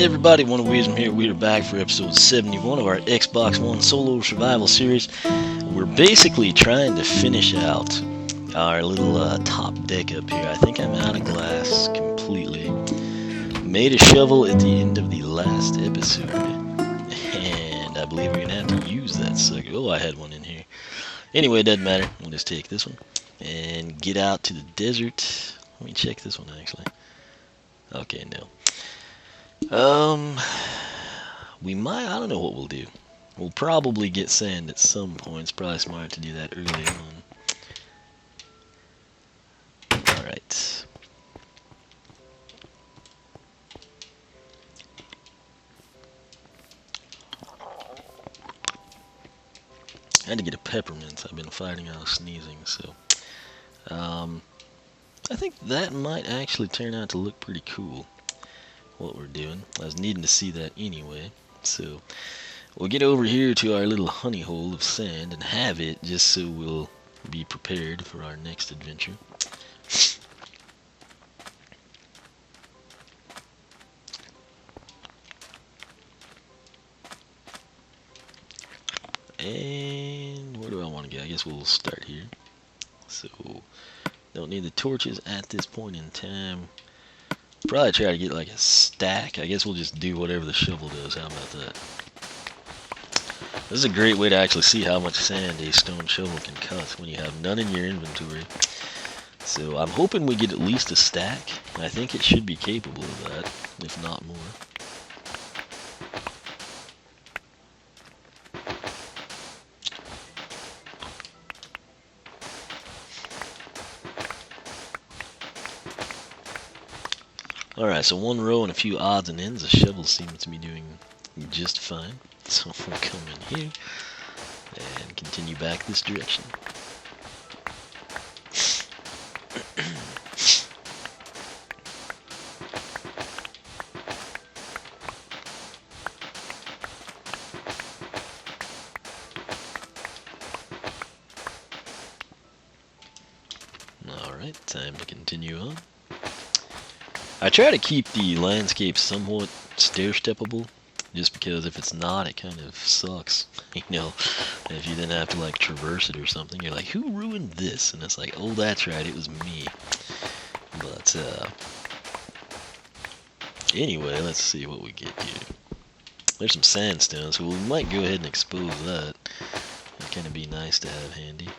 everybody, One of Wisdom here. We are back for episode 71 of our Xbox One solo survival series. We're basically trying to finish out our little top deck up here. I think I'm out of glass completely. Made a shovel at the end of the last episode, and I believe we're going to have to use that sucker. Oh, I had one in here. Anyway, it doesn't matter. We'll just take this one and get out to the desert. Let me check this one actually. Okay, no. We might, I don't know what we'll do. We'll probably get sand at some point. It's probably smart to do that early on. Alright. I had to get a peppermint. I've been fighting out of sneezing, so I think that might actually turn out to look pretty cool, what we're doing. I was needing to see that anyway, so we'll get over here to our little honey hole of sand and have it just so we'll be prepared for our next adventure. And where do I want to go? I guess we'll start here. So don't need the torches at this point in time. Probably try to get like a stack. I guess we'll just do whatever the shovel does. How about that? This is a great way to actually see how much sand a stone shovel can cut when you have none in your inventory. So I'm hoping we get at least a stack. I think it should be capable of that, if not more. Alright, so one row and a few odds and ends. The shovel seems to be doing just fine. So we'll come in here and continue back this direction. Alright, time to continue on. I try to keep the landscape somewhat stair-steppable, just because if it's not, it kind of sucks, you know. If you then have to like traverse it or something, you're like, who ruined this? And it's like, oh, that's right, it was me. But anyway, let's see what we get here. There's some sandstone, so we might go ahead and expose that. It'd kind of be nice to have handy.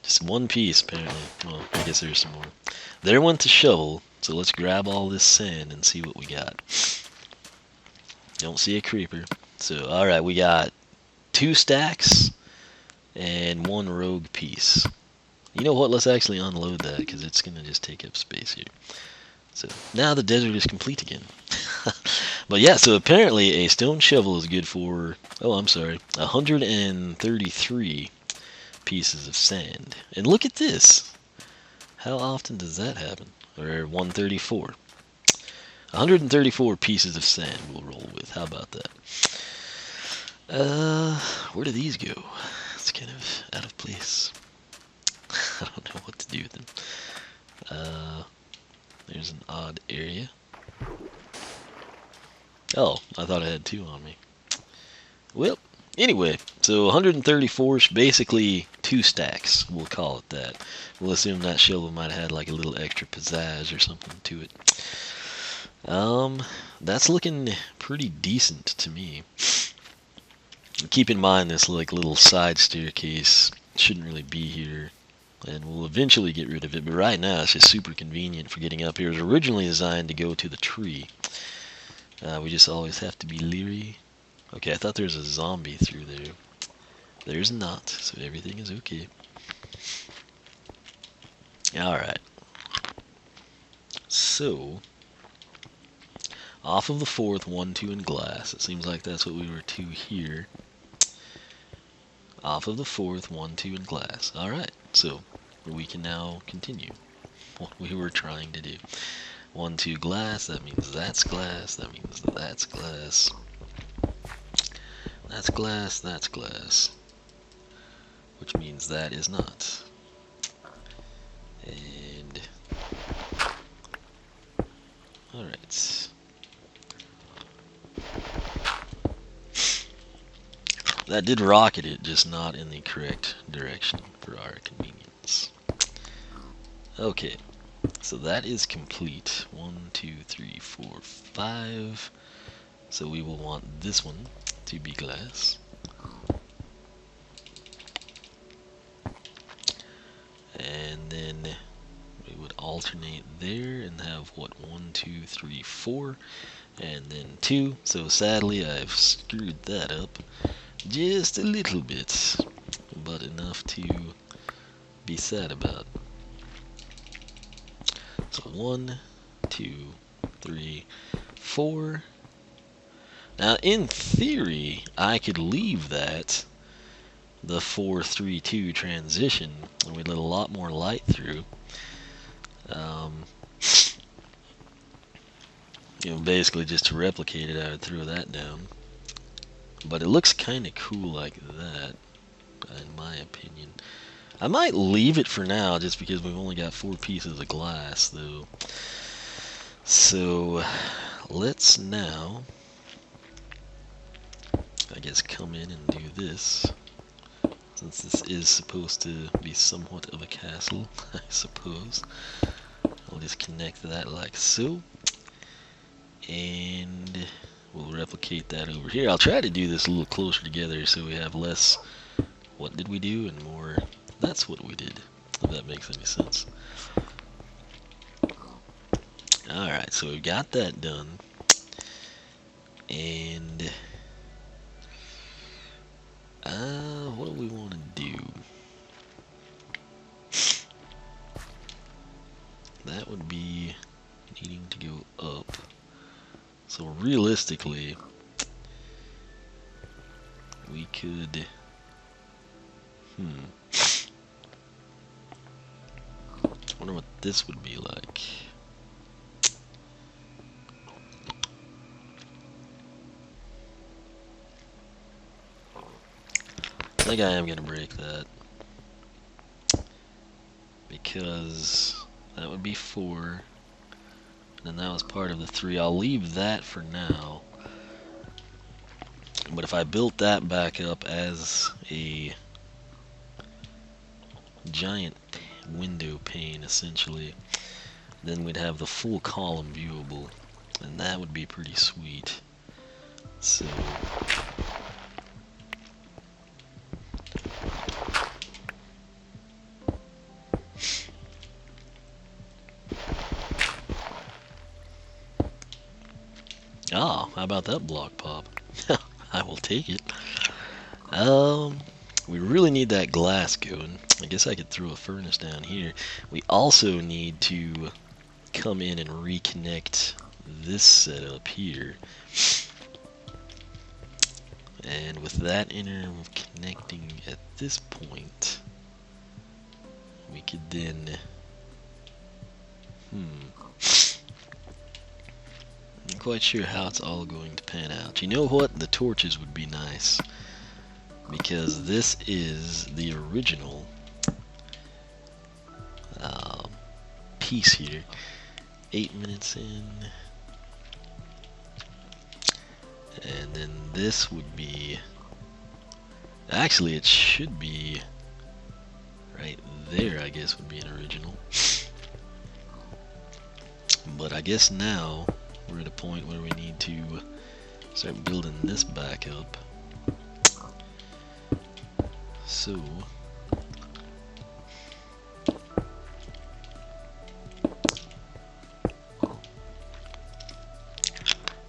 Just one piece, apparently. Well, I guess there's some more. There went the shovel, so let's grab all this sand and see what we got. Don't see a creeper. So, alright, we got 2 stacks and 1 rogue piece. You know what, let's actually unload that, because it's going to just take up space here. So, now the desert is complete again. But yeah, so apparently a stone shovel is good for, 133 pieces of sand. And look at this! How often does that happen? Or 134. 134 pieces of sand we'll roll with. How about that? Where do these go? It's kind of out of place. I don't know what to do with them. There's an odd area. Oh, I thought I had 2 on me. Well, anyway, so 134 is basically 2 stacks, we'll call it that. We'll assume that shovel might have had like a little extra pizzazz or something to it. That's looking pretty decent to me. Keep in mind this like little side staircase shouldn't really be here, and we'll eventually get rid of it, but right now it's just super convenient for getting up here. It was originally designed to go to the tree. We just always have to be leery. Okay, I thought there was a zombie through there. There's not, so everything is okay. Alright. So, off of the 4th, 1, 2 in glass. It seems like that's what we were to here. Off of the 4th, 1, 2 in glass. Alright, so we can now continue what we were trying to do. 1, 2 glass, that means that's glass, that means that's glass. That's glass, that's glass. Which means that is not. And alright. That did rocket it, just not in the correct direction for our convenience. Okay, so that is complete. 1, 2, 3, 4, 5. So we will want this one to be glass. And then we would alternate there and have what, 1, 2, 3, 4, and then 2. So sadly I've screwed that up just a little bit, but enough to be sad about. So 1, 2, 3, 4. Now in theory I could leave that the 4-3-2 transition and we'd let a lot more light through. You know, basically just to replicate it, I would throw that down. But it looks kind of cool like that, in my opinion. I might leave it for now, just because we've only got 4 pieces of glass, though. So, let's now, I guess, come in and do this. Since this is supposed to be somewhat of a castle, I suppose. I'll just connect that like so. And we'll replicate that over here. I'll try to do this a little closer together so we have less what did we do and more that's what we did, if that makes any sense. Alright, so we've got that done. And what do we want to do? That would be needing to go up. So realistically, we could, I wonder what this would be like. I think I am going to break that, because that would be 4, and that was part of the 3. I'll leave that for now, but if I built that back up as a giant window pane, essentially, then we'd have the full column viewable, and that would be pretty sweet. So how about that block pop? I will take it. We really need that glass going. I guess I could throw a furnace down here. We also need to come in and reconnect this setup here. And with that interconnecting at this point, we could then, I'm quite sure how it's all going to pan out. You know what? The torches would be nice, because this is the original piece here. 8 minutes in, and then this would be, actually it should be right there, I guess would be an original. But I guess now we're at a point where we need to start building this back up. So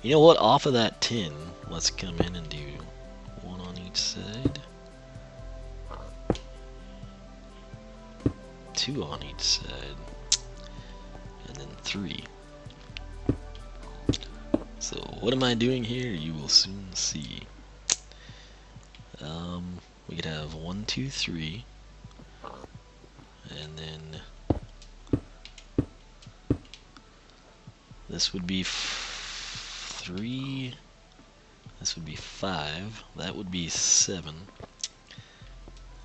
you know what, off of that 10, let's come in and do 1 on each side, 2 on each side, and then 3. So what am I doing here? You will soon see. We could have 1, 2, 3, and then this would be 3, this would be 5, that would be 7,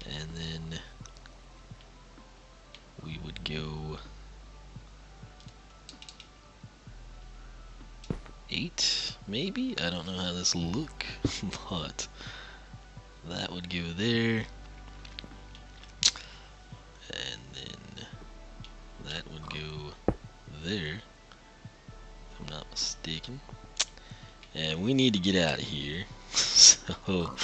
and then we would go 8, maybe? I don't know how this look, but that would go there. And then that would go there, if I'm not mistaken. And we need to get out of here. So,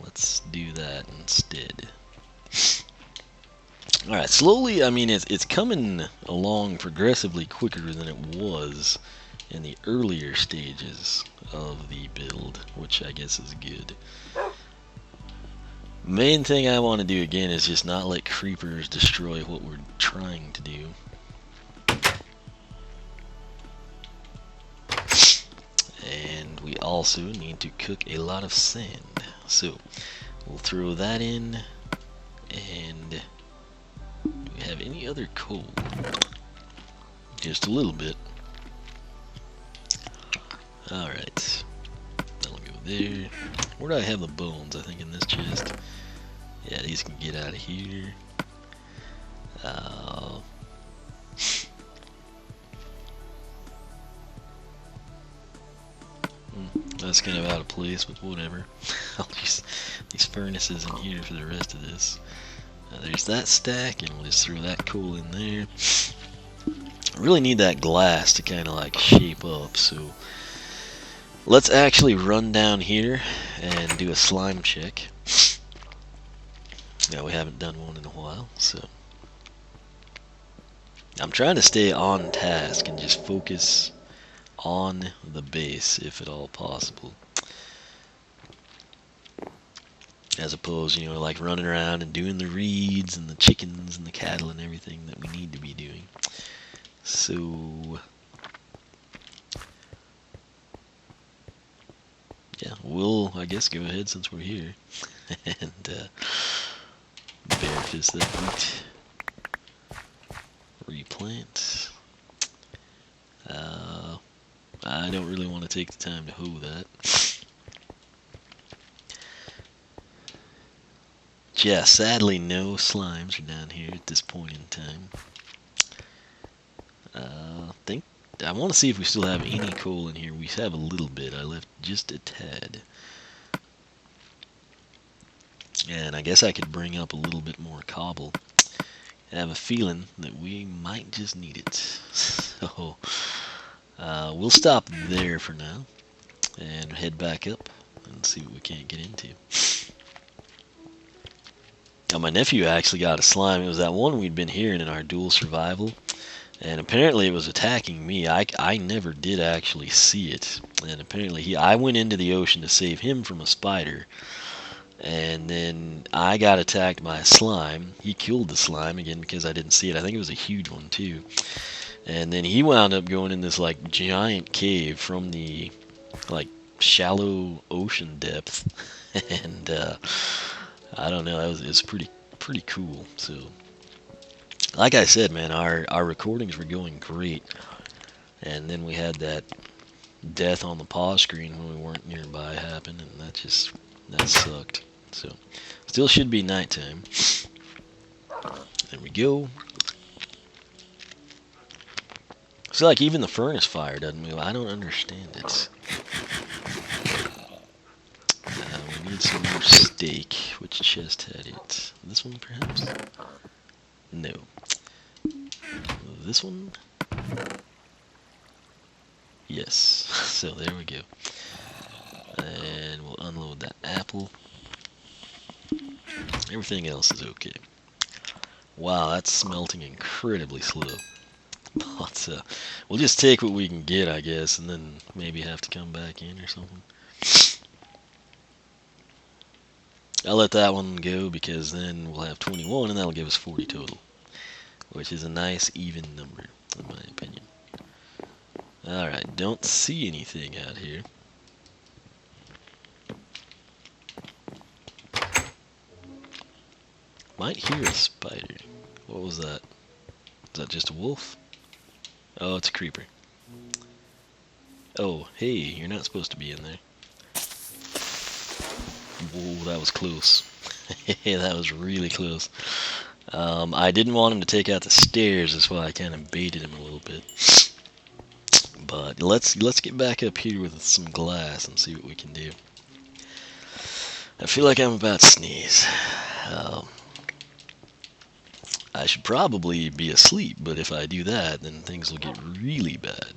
let's do that instead. Alright, slowly, I mean, it's coming along progressively quicker than it was in the earlier stages of the build, which I guess is good. Main thing I want to do again is just not let creepers destroy what we're trying to do. And we also need to cook a lot of sand. So, we'll throw that in, and do we have any other coal? Just a little bit. Alright. That'll go there. Where do I have the bones? I think in this chest. Yeah, these can get out of here. That's kind of out of place, but whatever. I'll use these furnaces in here for the rest of this. There's that stack, and we'll just throw that coal in there. I really need that glass to kind of like shape up, so let's actually run down here and do a slime check. Now, we haven't done one in a while, so I'm trying to stay on task and just focus on the base, if at all possible, as opposed, you know, like running around and doing the reeds and the chickens and the cattle and everything that we need to be doing. So yeah, we'll, I guess, go ahead since we're here and barefist that wheat, replant. I don't really want to take the time to hoe that. Yeah, sadly no slimes are down here at this point in time. I want to see if we still have any coal in here. We have a little bit. I left just a tad. And I guess I could bring up a little bit more cobble. I have a feeling that we might just need it. So we'll stop there for now and head back up and see what we can't get into. Now, my nephew actually got a slime. It was that one we'd been hearing in our dual survival, and apparently it was attacking me. I never did actually see it, and apparently I went into the ocean to save him from a spider, and then I got attacked by a slime. He killed the slime again because I didn't see it. I think it was a huge one too. And then he wound up going in this like giant cave from the like shallow ocean depth, and I don't know. It was pretty cool. So, like I said, man, our recordings were going great, and then we had that death on the pause screen when we weren't nearby happen, and that sucked. So, still should be nighttime. There we go. It's like even the furnace fire doesn't move. I don't understand it. We need some more steak. Which chest had it? This one, perhaps? No. This one? Yes. So there we go. And we'll unload that apple. Everything else is okay. Wow, that's smelting incredibly slow. But we'll just take what we can get, I guess, and then maybe have to come back in or something. I'll let that one go because then we'll have 21 and that'll give us 40 total, which is a nice even number in my opinion. Alright, don't see anything out here. Might hear a spider. What was that? Is that just a wolf? Oh, it's a creeper. Oh, hey, you're not supposed to be in there. Whoa, that was close. That was really close. I didn't want him to take out the stairs, that's why I kind of baited him a little bit. But let's get back up here with some glass and see what we can do. I feel like I'm about to sneeze. Um, I should probably be asleep, but if I do that, then things will get really bad.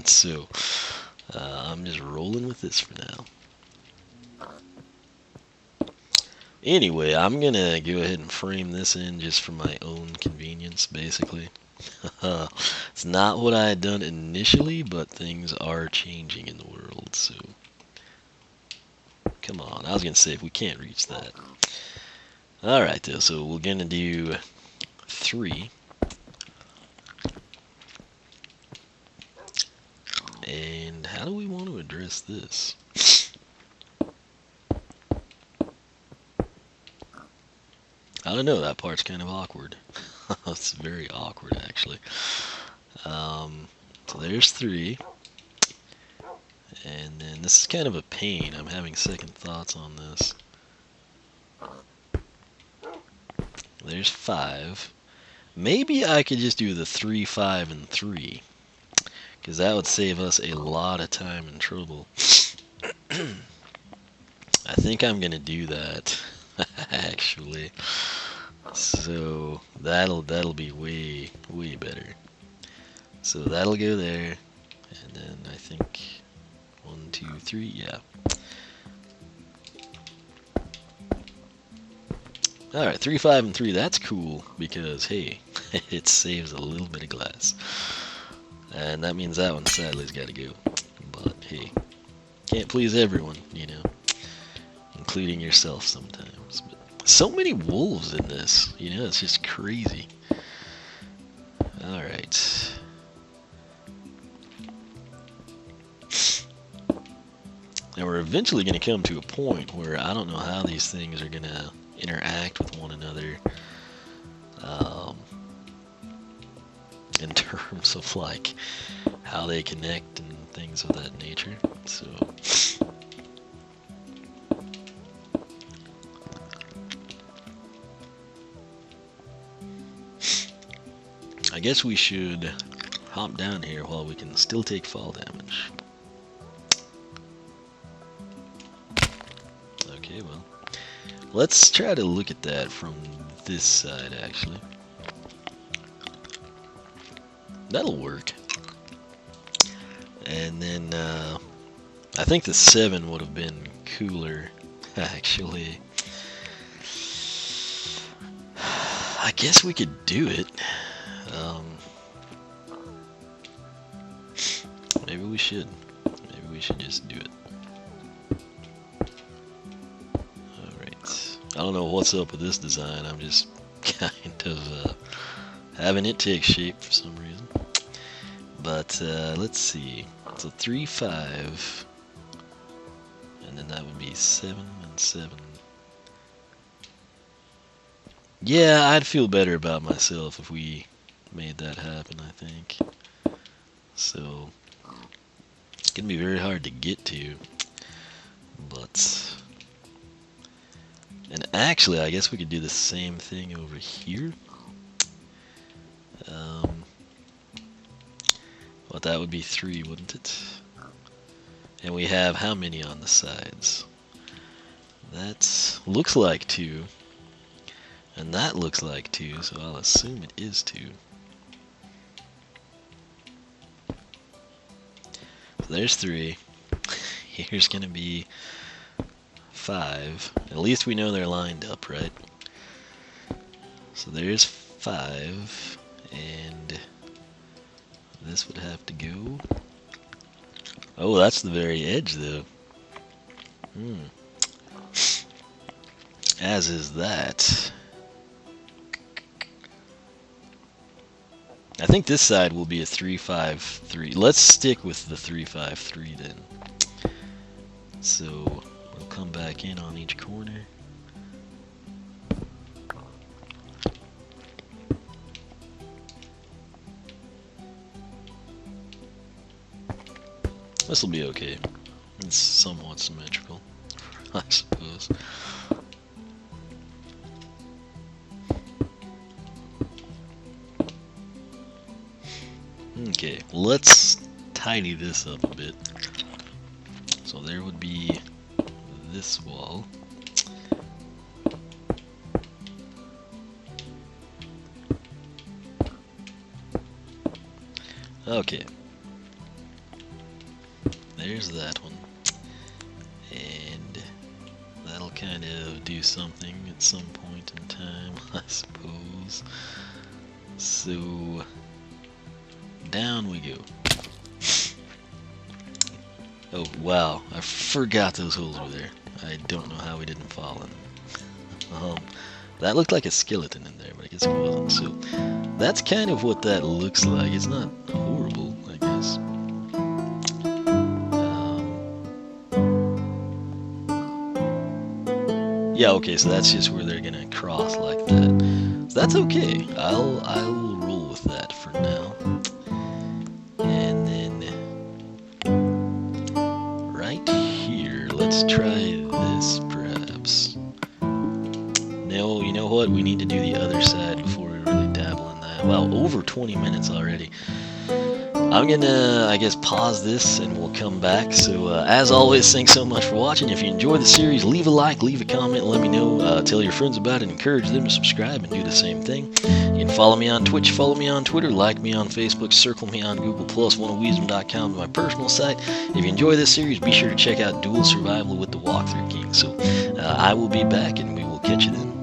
So, I'm just rolling with this for now. Anyway, I'm gonna go ahead and frame this in just for my own convenience, basically. It's not what I had done initially, but things are changing in the world, so... Come on, I was gonna say if we can't reach that. Alright, though, so we're gonna do 3. And how do we want to address this? I don't know, that part's kind of awkward. It's very awkward, actually. So there's 3. And then this is kind of a pain. I'm having second thoughts on this. There's 5. Maybe I could just do the 3, 5, and 3. Because that would save us a lot of time and trouble. I think I'm going to do that, actually. So that'll be way better. So that'll go there. And then I think 1, 2, 3, yeah. Alright, 3, 5, and 3, that's cool, because, hey, it saves a little bit of glass. And that means that one sadly's gotta go. But, hey, can't please everyone, you know, including yourself sometimes. But so many wolves in this, you know, it's just crazy. Alright. And we're eventually going to come to a point where I don't know how these things are going to interact with one another in terms of like how they connect and things of that nature. So I guess we should hop down here while we can still take fall damage. Okay, well, let's try to look at that from this side, actually. That'll work. And then, I think the 7 would have been cooler, actually. I guess we could do it. Maybe we should. Maybe we should just do it. Alright. I don't know what's up with this design. I'm just kind of having it take shape for some reason. But let's see. So 3, 5. And then that would be 7 and 7. Yeah, I'd feel better about myself if we made that happen, I think. So, it's going to be very hard to get to. But, and actually, I guess we could do the same thing over here. Well, that would be 3, wouldn't it? And we have how many on the sides? That looks like 2. And that looks like 2, so I'll assume it is 2. So there's 3. Here's gonna be 5. At least we know they're lined up, right? So there's 5, and this would have to go. Oh, that's the very edge, though. As is that. I think this side will be a 3, 5, 3. Let's stick with the 3, 5, 3 then. So we'll come back in on each corner. This will be okay. It's somewhat symmetrical, I suppose. Okay, let's tidy this up a bit. So there would be this wall. Okay. There's that one. And that'll kind of do something at some point in time, I suppose. So, down we go. Oh, wow. I forgot those holes were there. I don't know how we didn't fall in them. That looked like a skeleton in there, but I guess it wasn't. So, that's kind of what that looks like. It's not horrible, I guess. Yeah, okay, so that's just where they're gonna cross like that. So that's okay. I'll roll with that for now. And then right here, let's try this perhaps. No, you know what? We need to do the other side before we really dabble in that. Wow, over 20 minutes already. I'm gonna, I guess, pause this and we'll come back. So, as always, thanks so much for watching. If you enjoy the series, leave a like, leave a comment, let me know. Tell your friends about it, encourage them to subscribe and do the same thing. You can follow me on Twitch, follow me on Twitter, like me on Facebook, circle me on Google+, oneofwisdom.com is my personal site. If you enjoy this series, be sure to check out Dual Survival with the Walkthrough King. So, I will be back and we will catch you then.